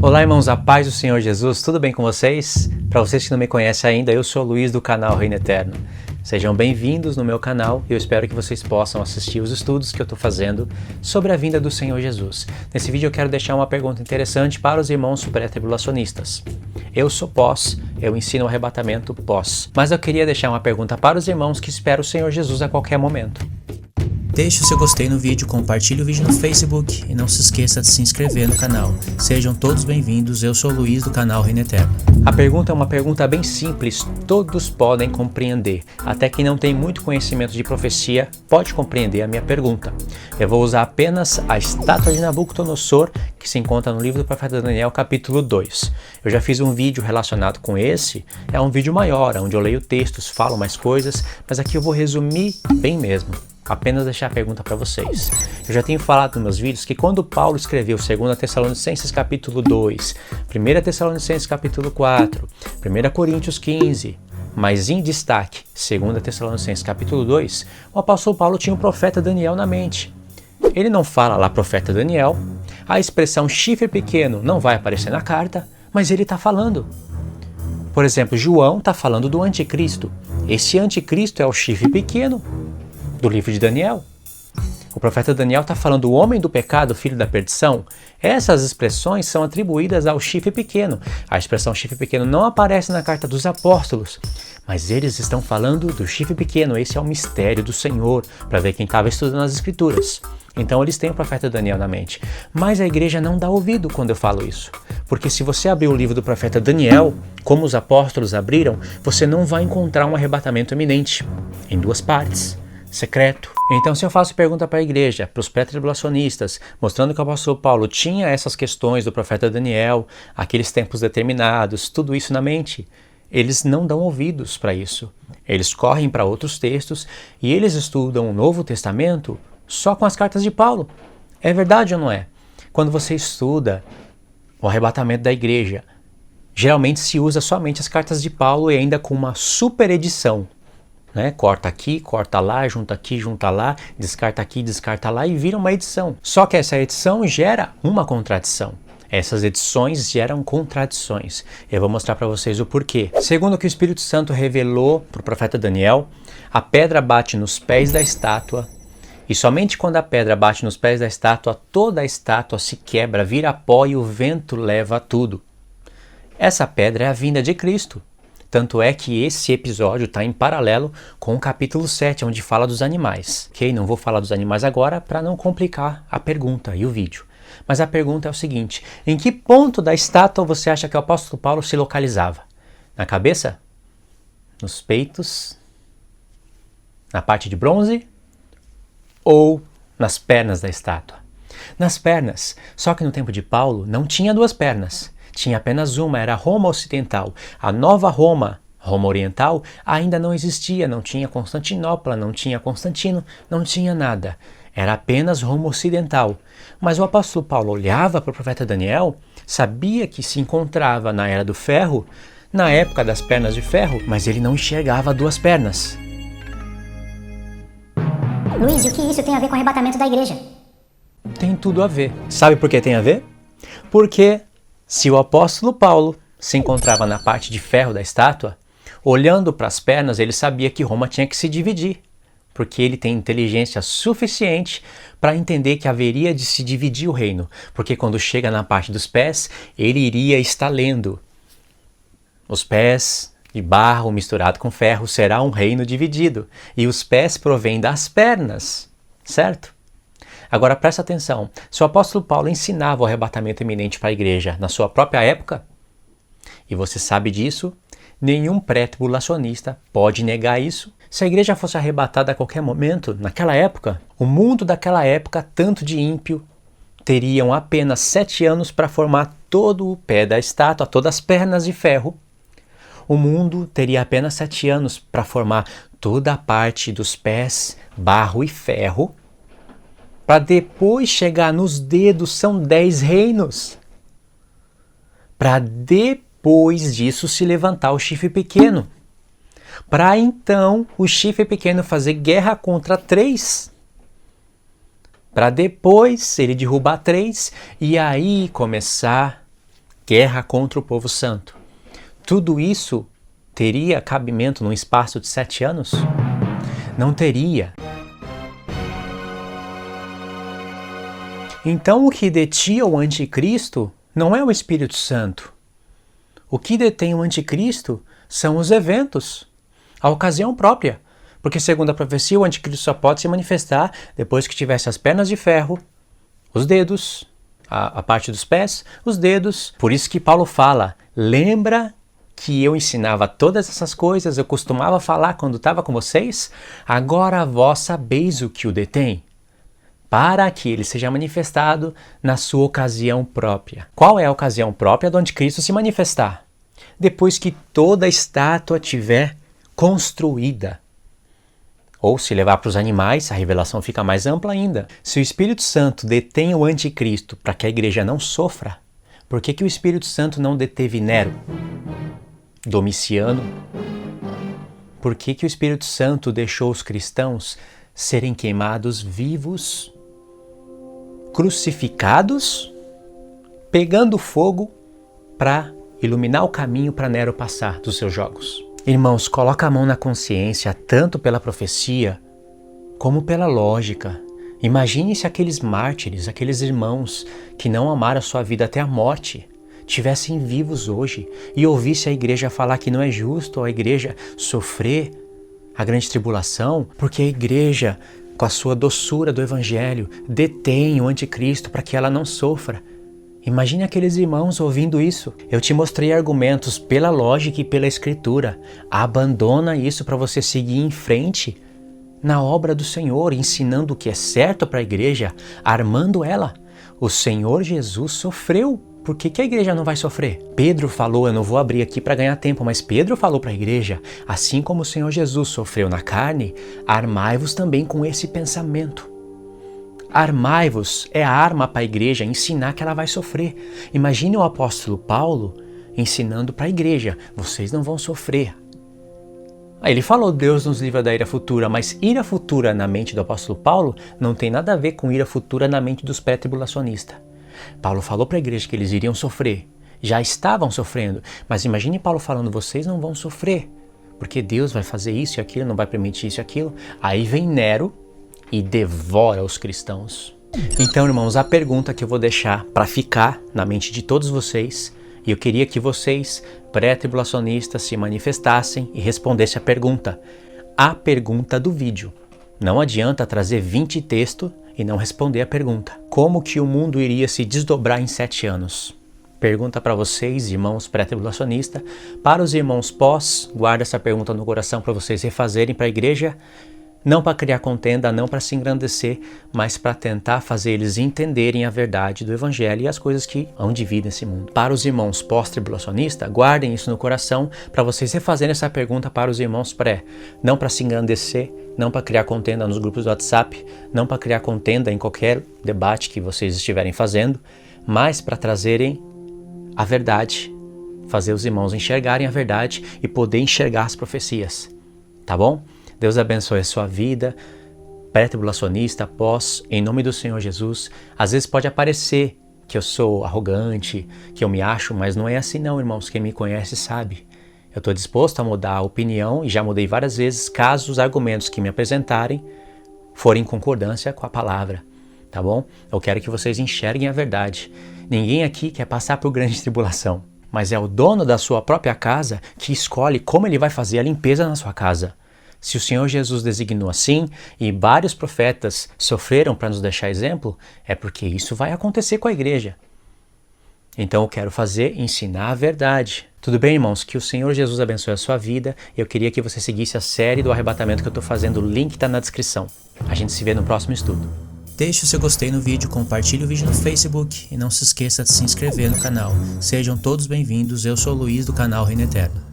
Olá, irmãos, a paz do Senhor Jesus, tudo bem com vocês? Para vocês que não me conhecem ainda, eu sou o Luiz do canal Reino Eterno. Sejam bem-vindos no meu canal e eu espero que vocês possam assistir os estudos que eu estou fazendo sobre a vinda do Senhor Jesus. Nesse vídeo eu quero deixar uma pergunta interessante para os irmãos pré-tribulacionistas. Eu sou pós, eu ensino o arrebatamento pós, mas eu queria deixar uma pergunta para os irmãos que esperam o Senhor Jesus a qualquer momento. Deixe o seu gostei no vídeo, compartilhe o vídeo no Facebook e não se esqueça de se inscrever no canal. Sejam todos bem-vindos, eu sou o Luiz do canal Reino Eterno. A pergunta é uma pergunta bem simples, todos podem compreender. Até quem não tem muito conhecimento de profecia pode compreender a minha pergunta. Eu vou usar apenas a estátua de Nabucodonosor, que se encontra no livro do profeta Daniel, capítulo 2. Eu já fiz um vídeo relacionado com esse, é um vídeo maior, onde eu leio textos, falo mais coisas, mas aqui eu vou resumir bem mesmo. Apenas deixar a pergunta para vocês. Eu já tenho falado nos meus vídeos que quando Paulo escreveu 2 Tessalonicenses capítulo 2, 1 Tessalonicenses capítulo 4, 1 Coríntios 15, mas em destaque 2 Tessalonicenses capítulo 2, o apóstolo Paulo tinha o profeta Daniel na mente. Ele não fala lá profeta Daniel, a expressão chifre pequeno não vai aparecer na carta, mas ele está falando. Por exemplo, João está falando do anticristo. Esse anticristo é o chifre pequeno do livro de Daniel. O profeta Daniel está falando o homem do pecado, filho da perdição. Essas expressões são atribuídas ao chifre pequeno. A expressão chifre pequeno não aparece na carta dos apóstolos, mas eles estão falando do chifre pequeno. Esse é o mistério do Senhor, para ver quem estava estudando as escrituras. Então eles têm o profeta Daniel na mente. Mas a igreja não dá ouvido quando eu falo isso. Porque se você abrir o livro do profeta Daniel, como os apóstolos abriram, você não vai encontrar um arrebatamento iminente, em duas partes. Secreto. Então, se eu faço pergunta para a igreja, para os pré-tribulacionistas, mostrando que o apóstolo Paulo tinha essas questões do profeta Daniel, aqueles tempos determinados, tudo isso na mente, eles não dão ouvidos para isso. Eles correm para outros textos e eles estudam o Novo Testamento só com as cartas de Paulo. É verdade ou não é? Quando você estuda o arrebatamento da igreja, geralmente se usa somente as cartas de Paulo e ainda com uma super edição. Corta aqui, corta lá, junta aqui, junta lá, descarta aqui, descarta lá e vira uma edição. Só que essa edição gera uma contradição. Essas edições geram contradições. Eu vou mostrar para vocês o porquê. Segundo o que o Espírito Santo revelou para o profeta Daniel, a pedra bate nos pés da estátua e somente quando a pedra bate nos pés da estátua, toda a estátua se quebra, vira pó e o vento leva tudo. Essa pedra é a vinda de Cristo. Tanto é que esse episódio está em paralelo com o capítulo 7, onde fala dos animais. Ok? Não vou falar dos animais agora para não complicar a pergunta e o vídeo. Mas a pergunta é o seguinte: em que ponto da estátua você acha que o apóstolo Paulo se localizava? Na cabeça? Nos peitos? Na parte de bronze? Ou nas pernas da estátua? Nas pernas. Só que no tempo de Paulo não tinha duas pernas. Tinha apenas uma, era a Roma Ocidental. A nova Roma, Roma Oriental, ainda não existia, não tinha Constantinopla, não tinha Constantino, não tinha nada. Era apenas Roma Ocidental. Mas o apóstolo Paulo olhava para o profeta Daniel, sabia que se encontrava na Era do Ferro, na época das pernas de ferro, mas ele não enxergava duas pernas. Luiz, e o que isso tem a ver com o arrebatamento da igreja? Tem tudo a ver. Sabe por que tem a ver? Porque se o apóstolo Paulo se encontrava na parte de ferro da estátua, olhando para as pernas, ele sabia que Roma tinha que se dividir, porque ele tem inteligência suficiente para entender que haveria de se dividir o reino, porque quando chega na parte dos pés, ele iria estar lendo. Os pés de barro misturado com ferro será um reino dividido, e os pés provêm das pernas, certo? Agora presta atenção, se o apóstolo Paulo ensinava o arrebatamento iminente para a igreja na sua própria época, e você sabe disso, nenhum pré-tribulacionista pode negar isso. Se a igreja fosse arrebatada a qualquer momento, naquela época, o mundo daquela época, tanto de ímpio, teriam apenas 7 anos para formar todo o pé da estátua, todas as pernas de ferro. O mundo teria apenas 7 anos para formar toda a parte dos pés, barro e ferro, para depois chegar nos dedos, são 10 reinos. Para depois disso se levantar o chifre pequeno. Para então o chifre pequeno fazer guerra contra 3. Para depois ele derrubar 3 e aí começar guerra contra o povo santo. Tudo isso teria cabimento num espaço de 7 anos? Não teria. Então o que detinha o anticristo não é o Espírito Santo. O que detém o anticristo são os eventos, a ocasião própria. Porque segundo a profecia, o anticristo só pode se manifestar depois que tivesse as pernas de ferro, os dedos, a parte dos pés, os dedos. Por isso que Paulo fala, lembra que eu ensinava todas essas coisas, eu costumava falar quando estava com vocês? Agora vós sabeis o que o detém, para que ele seja manifestado na sua ocasião própria. Qual é a ocasião própria do anticristo se manifestar? Depois que toda a estátua tiver construída. Ou se levar para os animais, a revelação fica mais ampla ainda. Se o Espírito Santo detém o anticristo para que a igreja não sofra, por que o Espírito Santo não deteve Nero, Domiciano? Por que o Espírito Santo deixou os cristãos serem queimados vivos, crucificados, pegando fogo para iluminar o caminho para Nero passar dos seus jogos? Irmãos, coloca a mão na consciência, tanto pela profecia, como pela lógica. Imagine se aqueles mártires, aqueles irmãos que não amaram a sua vida até a morte, tivessem vivos hoje e ouvisse a igreja falar que não é justo a igreja sofrer a grande tribulação, porque a igreja, com a sua doçura do evangelho, detém o anticristo para que ela não sofra. Imagine aqueles irmãos ouvindo isso. Eu te mostrei argumentos pela lógica e pela escritura. Abandona isso para você seguir em frente na obra do Senhor, ensinando o que é certo para a igreja, armando ela. O Senhor Jesus sofreu. Por que a igreja não vai sofrer? Pedro falou, eu não vou abrir aqui para ganhar tempo, mas Pedro falou para a igreja, assim como o Senhor Jesus sofreu na carne, armai-vos também com esse pensamento. Armai-vos é a arma para a igreja ensinar que ela vai sofrer. Imagine o apóstolo Paulo ensinando para a igreja, vocês não vão sofrer. Ele falou, Deus nos livra da ira futura, mas ira futura na mente do apóstolo Paulo não tem nada a ver com ira futura na mente dos pré-tribulacionistas. Paulo falou para a igreja que eles iriam sofrer, já estavam sofrendo, mas imagine Paulo falando, vocês não vão sofrer, porque Deus vai fazer isso e aquilo, não vai permitir isso e aquilo. Aí vem Nero e devora os cristãos. Então, irmãos, a pergunta que eu vou deixar para ficar na mente de todos vocês, e eu queria que vocês, pré-tribulacionistas, se manifestassem e respondessem a pergunta do vídeo. Não adianta trazer 20 textos e não responder a pergunta. Como que o mundo iria se desdobrar em 7 anos? Pergunta para vocês, irmãos pré-tribulacionistas. Para os irmãos pós, guarda essa pergunta no coração para vocês refazerem para a igreja. Não para criar contenda, não para se engrandecer, mas para tentar fazer eles entenderem a verdade do evangelho e as coisas que hão de vir nesse mundo. Para os irmãos pós-tribulacionistas, guardem isso no coração para vocês refazerem essa pergunta para os irmãos pré. Não para se engrandecer, não para criar contenda nos grupos do WhatsApp, não para criar contenda em qualquer debate que vocês estiverem fazendo, mas para trazerem a verdade, fazer os irmãos enxergarem a verdade e poder enxergar as profecias. Tá bom? Deus abençoe a sua vida, pré-tribulacionista, pós, em nome do Senhor Jesus. Às vezes pode aparecer que eu sou arrogante, que eu me acho, mas não é assim não, irmãos. Quem me conhece sabe. Eu estou disposto a mudar a opinião e já mudei várias vezes, caso os argumentos que me apresentarem forem em concordância com a palavra, tá bom? Eu quero que vocês enxerguem a verdade. Ninguém aqui quer passar por grande tribulação, mas é o dono da sua própria casa que escolhe como ele vai fazer a limpeza na sua casa. Se o Senhor Jesus designou assim e vários profetas sofreram para nos deixar exemplo, é porque isso vai acontecer com a igreja. Então eu quero ensinar a verdade. Tudo bem, irmãos? Que o Senhor Jesus abençoe a sua vida. Eu queria que você seguisse a série do arrebatamento que eu estou fazendo. O link está na descrição. A gente se vê no próximo estudo. Deixe o seu gostei no vídeo, compartilhe o vídeo no Facebook e não se esqueça de se inscrever no canal. Sejam todos bem-vindos. Eu sou o Luiz do canal Reino Eterno.